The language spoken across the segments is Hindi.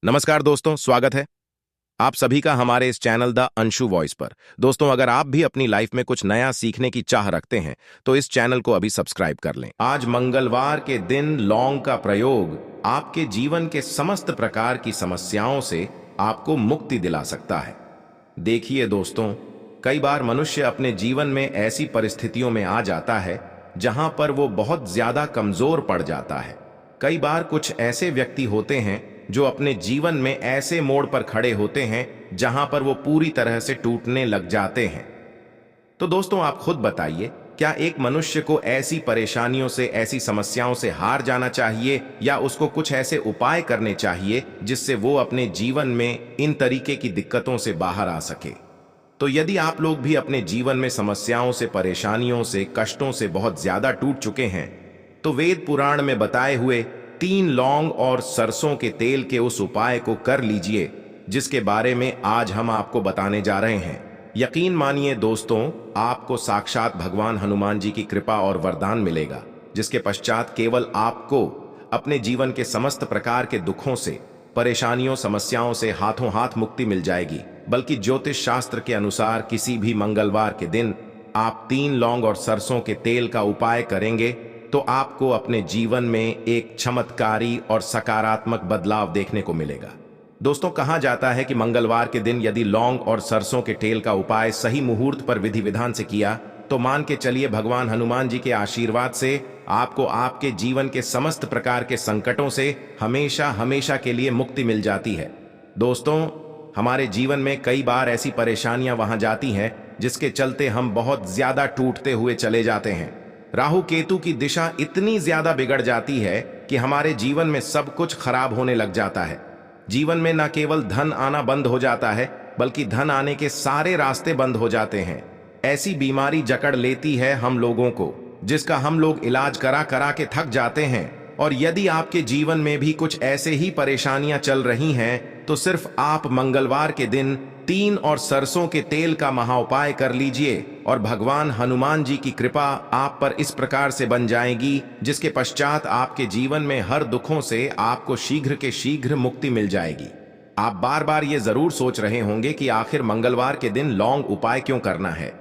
नमस्कार दोस्तों, स्वागत है आप सभी का हमारे इस चैनल द अंशु वॉइस पर। दोस्तों, अगर आप भी अपनी लाइफ में कुछ नया सीखने की चाह रखते हैं तो इस चैनल को अभी सब्सक्राइब कर लें। आज मंगलवार के दिन लौंग का प्रयोग आपके जीवन के समस्त प्रकार की समस्याओं से आपको मुक्ति दिला सकता है। देखिए दोस्तों, कई बार मनुष्य अपने जीवन में ऐसी परिस्थितियों में आ जाता है जहां पर वो बहुत ज्यादा कमजोर पड़ जाता है। कई बार कुछ ऐसे व्यक्ति होते हैं जो अपने जीवन में ऐसे मोड़ पर खड़े होते हैं जहां पर वो पूरी तरह से टूटने लग जाते हैं। तो दोस्तों, आप खुद बताइए, क्या एक मनुष्य को ऐसी परेशानियों से, ऐसी समस्याओं से हार जाना चाहिए या उसको कुछ ऐसे उपाय करने चाहिए जिससे वो अपने जीवन में इन तरीके की दिक्कतों से बाहर आ सके? तो यदि आप लोग भी अपने जीवन में समस्याओं से, परेशानियों से, कष्टों से बहुत ज्यादा टूट चुके हैं तो वेद पुराण में बताए हुए 3 लौंग और सरसों के तेल के उस उपाय को कर लीजिए जिसके बारे में आज हम आपको बताने जा रहे हैं। यकीन मानिए दोस्तों, आपको साक्षात भगवान हनुमान जी की कृपा और वरदान मिलेगा, जिसके पश्चात केवल आपको अपने जीवन के समस्त प्रकार के दुखों से, परेशानियों, समस्याओं से हाथों हाथ मुक्ति मिल जाएगी। बल्कि ज्योतिष शास्त्र के अनुसार किसी भी मंगलवार के दिन आप 3 लौंग और सरसों के तेल का उपाय करेंगे तो आपको अपने जीवन में एक चमत्कारी और सकारात्मक बदलाव देखने को मिलेगा। दोस्तों, कहा जाता है कि मंगलवार के दिन यदि लौंग और सरसों के तेल का उपाय सही मुहूर्त पर विधि विधान से किया तो मान के चलिए भगवान हनुमान जी के आशीर्वाद से आपको आपके जीवन के समस्त प्रकार के संकटों से हमेशा हमेशा के लिए मुक्ति मिल जाती है। दोस्तों, हमारे जीवन में कई बार ऐसी परेशानियां वहां जाती हैं जिसके चलते हम बहुत ज्यादा टूटते हुए चले जाते हैं। राहु केतु की दिशा इतनी ज्यादा बिगड़ जाती है कि हमारे जीवन में सब कुछ खराब होने लग जाता है। जीवन में न केवल धन आना बंद हो जाता है बल्कि धन आने के सारे रास्ते बंद हो जाते हैं। ऐसी बीमारी जकड़ लेती है हम लोगों को जिसका हम लोग इलाज करा करा के थक जाते हैं। और यदि आपके जीवन में भी कुछ ऐसे ही परेशानियां चल रही हैं तो सिर्फ आप मंगलवार के दिन 3 और सरसों के तेल का महाउपाय कर लीजिए और भगवान हनुमान जी की कृपा आप पर इस प्रकार से बन जाएगी जिसके पश्चात आपके जीवन में हर दुखों से आपको शीघ्र के शीघ्र मुक्ति मिल जाएगी। आप बार बार ये जरूर सोच रहे होंगे कि आखिर मंगलवार के दिन लौंग उपाय क्यों करना है।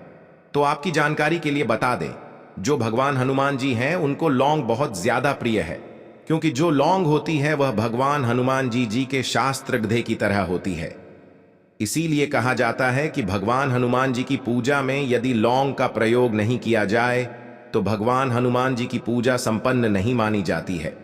तो आपकी जानकारी के लिए बता दें, जो भगवान हनुमान जी हैं उनको लौंग बहुत ज्यादा प्रिय है, क्योंकि जो लौंग होती है वह भगवान हनुमान जी के शास्त्र गधे की तरह होती है। इसीलिए कहा जाता है कि भगवान हनुमान जी की पूजा में यदि लौंग का प्रयोग नहीं किया जाए तो भगवान हनुमान जी की पूजा संपन्न नहीं मानी जाती है।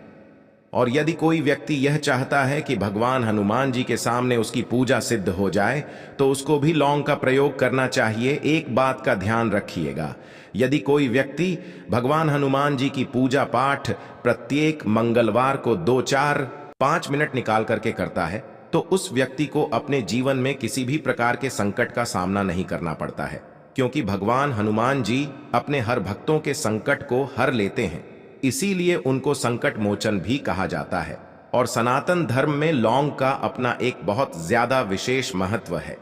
और यदि कोई व्यक्ति यह चाहता है कि भगवान हनुमान जी के सामने उसकी पूजा सिद्ध हो जाए तो उसको भी लौंग का प्रयोग करना चाहिए। एक बात का ध्यान रखिएगा, यदि कोई व्यक्ति भगवान हनुमान जी की पूजा पाठ प्रत्येक मंगलवार को 2-4-5 मिनट निकाल करके करता है तो उस व्यक्ति को अपने जीवन में किसी भी प्रकार के संकट का सामना नहीं करना पड़ता है, क्योंकि भगवान हनुमान जी अपने हर भक्तों के संकट को हर लेते हैं। इसीलिए उनको संकट मोचन भी कहा जाता है। और सनातन धर्म में लौंग का अपना एक बहुत ज्यादा विशेष महत्व है।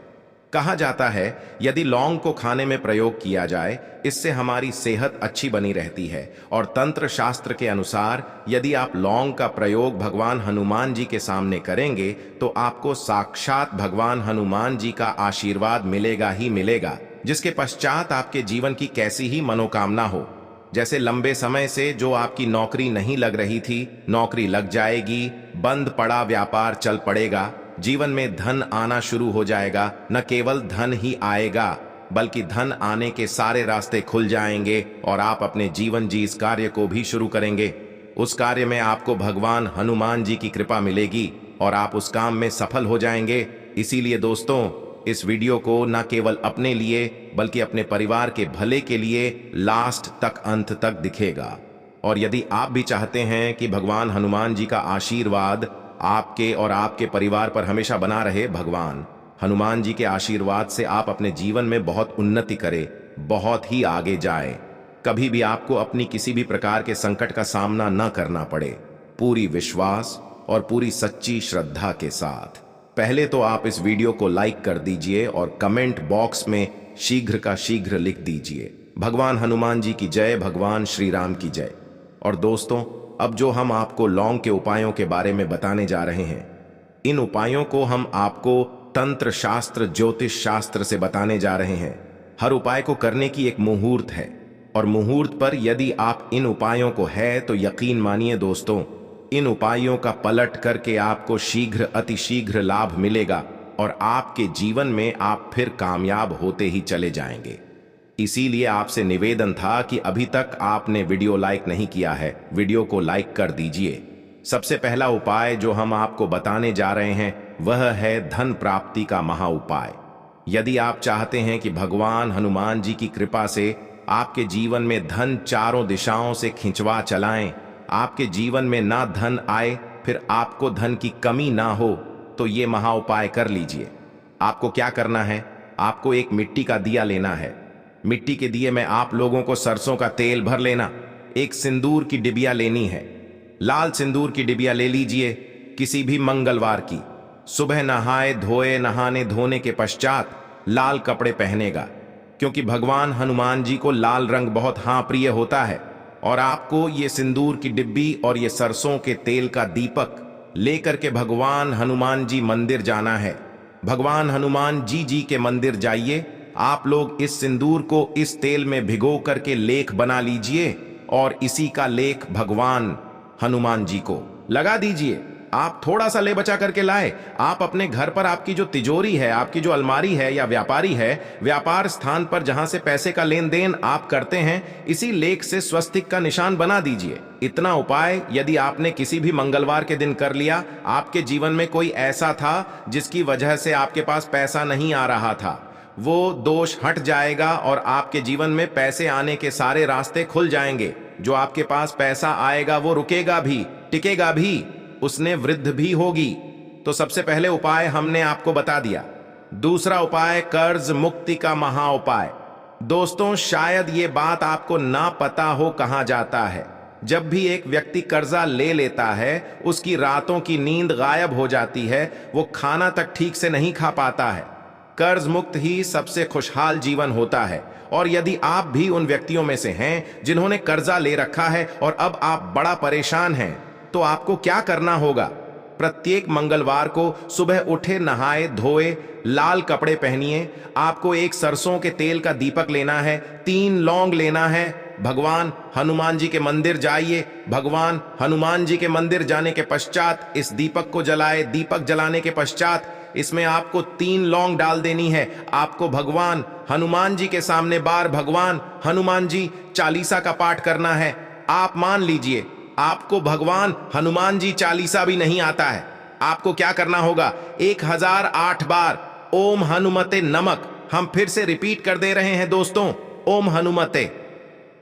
कहा जाता है यदि लौंग को खाने में प्रयोग किया जाए इससे हमारी सेहत अच्छी बनी रहती है। और तंत्र शास्त्र के अनुसार यदि आप लौंग का प्रयोग भगवान हनुमान जी के सामने करेंगे तो आपको साक्षात भगवान हनुमान जी का आशीर्वाद मिलेगा ही मिलेगा, जिसके पश्चात आपके जीवन की कैसी ही मनोकामना हो, जैसे लंबे समय से जो आपकी नौकरी नहीं लग रही थी, नौकरी लग जाएगी, बंद पड़ा व्यापार चल पड़ेगा, जीवन में धन आना शुरू हो जाएगा। न केवल धन ही आएगा बल्कि धन आने के सारे रास्ते खुल जाएंगे और आप अपने जीवन जी इस कार्य को भी शुरू करेंगे। उस कार्य में आपको भगवान हनुमान जी की कृपा मिलेगी और आप उस काम में सफल हो जाएंगे। इसीलिए दोस्तों, इस वीडियो को न केवल अपने लिए बल्कि अपने परिवार के भले के लिए लास्ट तक, अंत तक दिखेगा। और यदि आप भी चाहते हैं कि भगवान हनुमान जी का आशीर्वाद आपके और आपके परिवार पर हमेशा बना रहे, भगवान हनुमान जी के आशीर्वाद से आप अपने जीवन में बहुत उन्नति करें, बहुत ही आगे जाए, कभी भी आपको अपनी किसी भी प्रकार के संकट का सामना न करना पड़े, पूरी विश्वास और पूरी सच्ची श्रद्धा के साथ। पहले तो आप इस वीडियो को लाइक कर दीजिए और कमेंट बॉक्स में शीघ्र का शीघ्र लिख दीजिए, भगवान हनुमान जी की जय, भगवान श्री राम की जय। और दोस्तों, अब जो हम आपको लौंग के उपायों के बारे में बताने जा रहे हैं इन उपायों को हम आपको तंत्र शास्त्र ज्योतिष शास्त्र से बताने जा रहे हैं। हर उपाय को करने की एक मुहूर्त है और मुहूर्त पर यदि आप इन उपायों को है तो यकीन मानिए दोस्तों, इन उपायों का पलट करके आपको शीघ्र अतिशीघ्र लाभ मिलेगा और आपके जीवन में आप फिर कामयाब होते ही चले जाएंगे। इसीलिए आपसे निवेदन था कि अभी तक आपने वीडियो लाइक नहीं किया है, वीडियो को लाइक कर दीजिए। सबसे पहला उपाय जो हम आपको बताने जा रहे हैं वह है धन प्राप्ति का महा उपाय। यदि आप चाहते हैं कि भगवान हनुमान जी की कृपा से आपके जीवन में धन चारों दिशाओं से खिंचवा चलाएं, आपके जीवन में ना धन आए फिर आपको धन की कमी ना हो, तो ये महा उपाय कर लीजिए। आपको क्या करना है, आपको एक मिट्टी का दिया लेना है। मिट्टी के दिए में आप लोगों को सरसों का तेल भर लेना, एक सिंदूर की डिबिया लेनी है, लाल सिंदूर की डिबिया ले लीजिए, किसी भी मंगलवार की। सुबह नहाए धोए, नहाने धोने के पश्चात लाल कपड़े पहनेगा, क्योंकि भगवान हनुमान जी को लाल रंग बहुत प्रिय होता है। और आपको ये सिंदूर की डिब्बी और ये सरसों के तेल का दीपक लेकर के भगवान हनुमान जी मंदिर जाना है। भगवान हनुमान जी के मंदिर जाइए। आप लोग इस सिंदूर को इस तेल में भिगो करके लेख बना लीजिए और इसी का लेख भगवान हनुमान जी को लगा दीजिए। आप थोड़ा सा ले बचा करके लाए। आप अपने घर पर आपकी जो तिजोरी है, आपकी जो अलमारी है या व्यापारी है, व्यापार स्थान पर जहां से पैसे का लेन देन आप करते हैं, इसी लेख से स्वस्तिक का निशान बना दीजिए। इतना उपाय यदि आपने किसी भी मंगलवार के दिन कर लिया, आपके जीवन में कोई ऐसा था जिसकी वजह से आपके पास पैसा नहीं आ रहा था, वो दोष हट जाएगा और आपके जीवन में पैसे आने के सारे रास्ते खुल जाएंगे। जो आपके पास पैसा आएगा वो रुकेगा भी, टिकेगा भी, उसने वृद्धि भी होगी। तो सबसे पहले उपाय हमने आपको बता दिया। दूसरा उपाय कर्ज मुक्ति का महा उपाय। दोस्तों, शायद ये बात आपको ना पता हो कहां जाता है। जब भी एक व्यक्ति कर्जा ले लेता है, उसकी रातों की नींद गायब हो जाती है, वो खाना तक ठीक से नहीं खा पाता है। कर्ज मुक्त ही सबसे खुशहाल जीवन होता है। और यदि आप भी उन व्यक्तियों में से हैं जिन्होंने कर्जा ले रखा है और अब आप बड़ा परेशान हैं, तो आपको क्या करना होगा? प्रत्येक मंगलवार को सुबह उठे, नहाए धोए, लाल कपड़े पहनिए। आपको एक सरसों के तेल का दीपक लेना है, 3 लौंग लेना है। भगवान हनुमान जी के मंदिर जाइए। भगवान हनुमान जी के मंदिर जाने के पश्चात इस दीपक को जलाए। दीपक जलाने के पश्चात इसमें आपको 3 लौंग डाल देनी है। आपको भगवान हनुमान जी के सामने बार भगवान हनुमान जी चालीसा का पाठ करना है। आप मान लीजिए आपको भगवान हनुमान जी चालीसा भी नहीं आता है। आपको क्या करना होगा? 1008 बार ओम हनुमते नमक। हम फिर से रिपीट कर दे रहे हैं दोस्तों, ओम हनुमते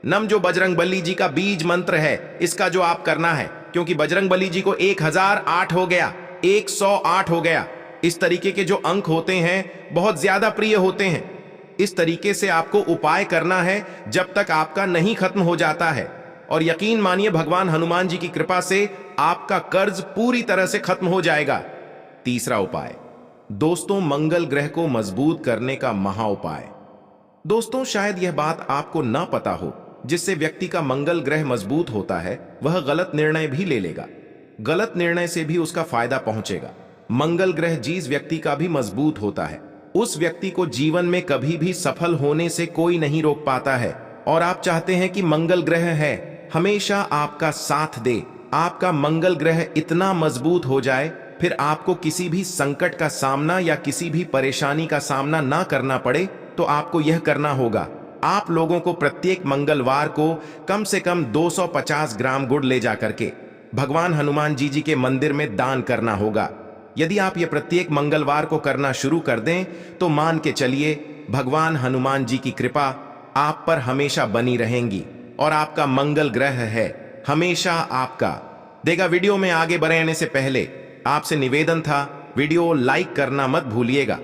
नम जो बजरंगबली जी का बीज मंत्र है, इसका जो आप करना है, क्योंकि बजरंगबली जी को 1008 हो गया, 108 हो गया। इस तरीके के जो अंक होते हैं बहुत ज्यादा प्रिय होते हैं। इस तरीके से आपको उपाय करना है जब तक आपका नहीं खत्म हो जाता है। और यकीन मानिए भगवान हनुमान जी की कृपा से आपका कर्ज पूरी तरह से खत्म हो जाएगा। तीसरा उपाय दोस्तों, मंगल ग्रह को मजबूत करने का महा उपाय। दोस्तों, शायद यह बात आपको ना पता हो, जिससे व्यक्ति का मंगल ग्रह मजबूत होता है वह गलत निर्णय भी ले लेगा। गलत निर्णय से भी उसका फायदा पहुंचेगा। मंगल ग्रह जिस व्यक्ति का भी मजबूत होता है, उस व्यक्ति को जीवन में कभी भी सफल होने से कोई नहीं रोक पाता है। और आप चाहते हैं कि मंगल ग्रह है हमेशा आपका साथ दे, आपका मंगल ग्रह इतना मजबूत हो जाए फिर आपको किसी भी संकट का सामना या किसी भी परेशानी का सामना ना करना पड़े, तो आपको यह करना होगा। आप लोगों को प्रत्येक मंगलवार को कम से कम 250 ग्राम गुड़ ले जाकर के भगवान हनुमान जी के मंदिर में दान करना होगा। यदि आप ये प्रत्येक मंगलवार को करना शुरू कर दें तो मान के चलिए भगवान हनुमान जी की कृपा आप पर हमेशा बनी रहेंगी और आपका मंगल ग्रह है हमेशा आपका देगा। वीडियो में आगे बढ़ने से पहले आपसे निवेदन था, वीडियो लाइक करना मत भूलिएगा।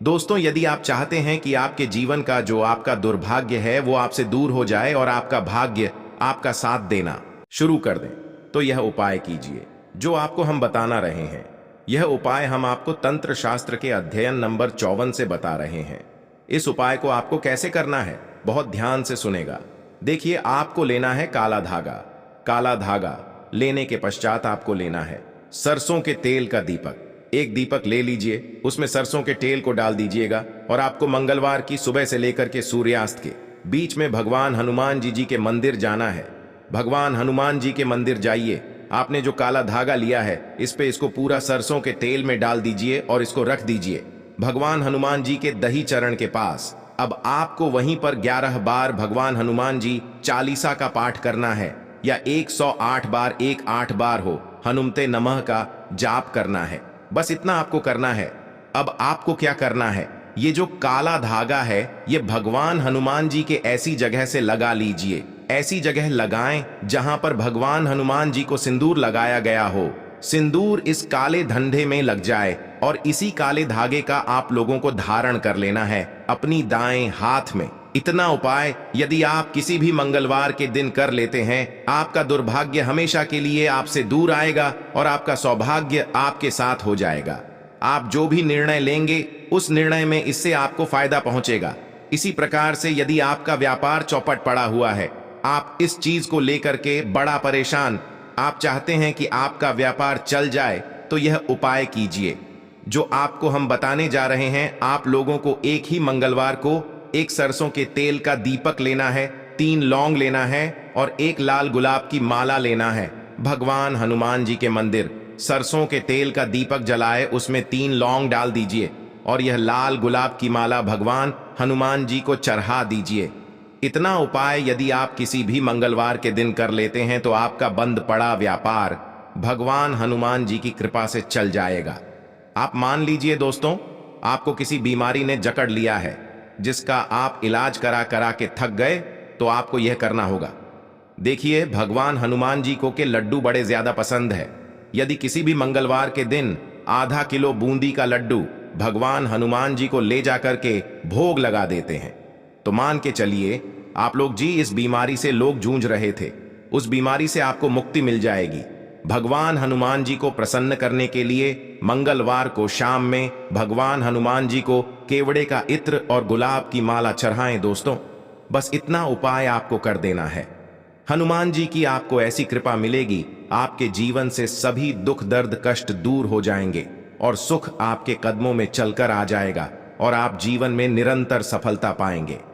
दोस्तों, यदि आप चाहते हैं कि आपके जीवन का जो आपका दुर्भाग्य है वो आपसे दूर हो जाए और आपका भाग्य आपका साथ देना शुरू कर दें, तो यह उपाय कीजिए जो आपको हम बताना रहे हैं। यह उपाय हम आपको तंत्र शास्त्र के अध्ययन नंबर 54 से बता रहे हैं। इस उपाय को आपको कैसे करना है, बहुत ध्यान से सुनेगा। देखिए, आपको लेना है काला धागा। काला धागा लेने के पश्चात आपको लेना है सरसों के तेल का दीपक। एक दीपक ले लीजिए, उसमें सरसों के तेल को डाल दीजिएगा और आपको मंगलवार की सुबह से लेकर के सूर्यास्त के बीच में भगवान हनुमान जी के मंदिर जाना है। भगवान हनुमान जी के मंदिर जाइए। आपने जो काला धागा लिया है इस पे इसको पूरा सरसों के तेल में डाल दीजिए और इसको रख दीजिए भगवान हनुमान जी के दही चरण के पास। अब आपको वहीं पर 11 बार भगवान हनुमान जी चालीसा का पाठ करना है, या 108 बार 1 बार हो हनुमते नमः का जाप करना है। बस इतना आपको करना है। अब आपको क्या करना है, ये जो काला धागा है ये भगवान हनुमान जी के ऐसी जगह से लगा लीजिए। ऐसी जगह लगाएं जहां पर भगवान हनुमान जी को सिंदूर लगाया गया हो। सिंदूर इस काले धंधे में लग जाए और इसी काले धागे का आप लोगों को धारण कर लेना है अपनी दाएं हाथ में। इतना उपाय यदि आप किसी भी मंगलवार के दिन कर लेते हैं, आपका दुर्भाग्य हमेशा के लिए आपसे दूर आएगा और आपका सौभाग्य आपके साथ हो जाएगा। आप जो भी निर्णय लेंगे उस निर्णय में इससे आपको फायदा पहुंचेगा। इसी प्रकार से यदि आपका व्यापार चौपट पड़ा हुआ है, आप इस चीज को लेकर के बड़ा परेशान, आप चाहते हैं कि आपका व्यापार चल जाए, तो यह उपाय कीजिए जो आपको हम बताने जा रहे हैं। आप लोगों को एक ही मंगलवार को एक सरसों के तेल का दीपक लेना है, 3 लौंग लेना है और एक लाल गुलाब की माला लेना है। भगवान हनुमान जी के मंदिर सरसों के तेल का दीपक जलाए, उसमें 3 लौंग डाल दीजिए और यह लाल गुलाब की माला भगवान हनुमान जी को चढ़ा दीजिए। इतना उपाय यदि आप किसी भी मंगलवार के दिन कर लेते हैं तो आपका बंद पड़ा व्यापार भगवान हनुमान जी की कृपा से चल जाएगा। आप मान लीजिए दोस्तों, आपको किसी बीमारी ने जकड़ लिया है जिसका आप इलाज करा करा के थक गए, तो आपको यह करना होगा। देखिए, भगवान हनुमान जी को के लड्डू बड़े ज्यादा पसंद है। यदि किसी भी मंगलवार के दिन आधा किलो बूंदी का लड्डू भगवान हनुमान जी को ले जाकर के भोग लगा देते हैं, तो मान के चलिए आप लोग जी इस बीमारी से लोग जूझ रहे थे, उस बीमारी से आपको मुक्ति मिल जाएगी। भगवान हनुमान जी को प्रसन्न करने के लिए मंगलवार को शाम में भगवान हनुमान जी को केवड़े का इत्र और गुलाब की माला चढ़ाएं दोस्तों। बस इतना उपाय आपको कर देना है। हनुमान जी की आपको ऐसी कृपा मिलेगी, आपके जीवन से सभी दुख दर्द कष्ट दूर हो जाएंगे और सुख आपके कदमों में चलकर आ जाएगा और आप जीवन में निरंतर सफलता पाएंगे।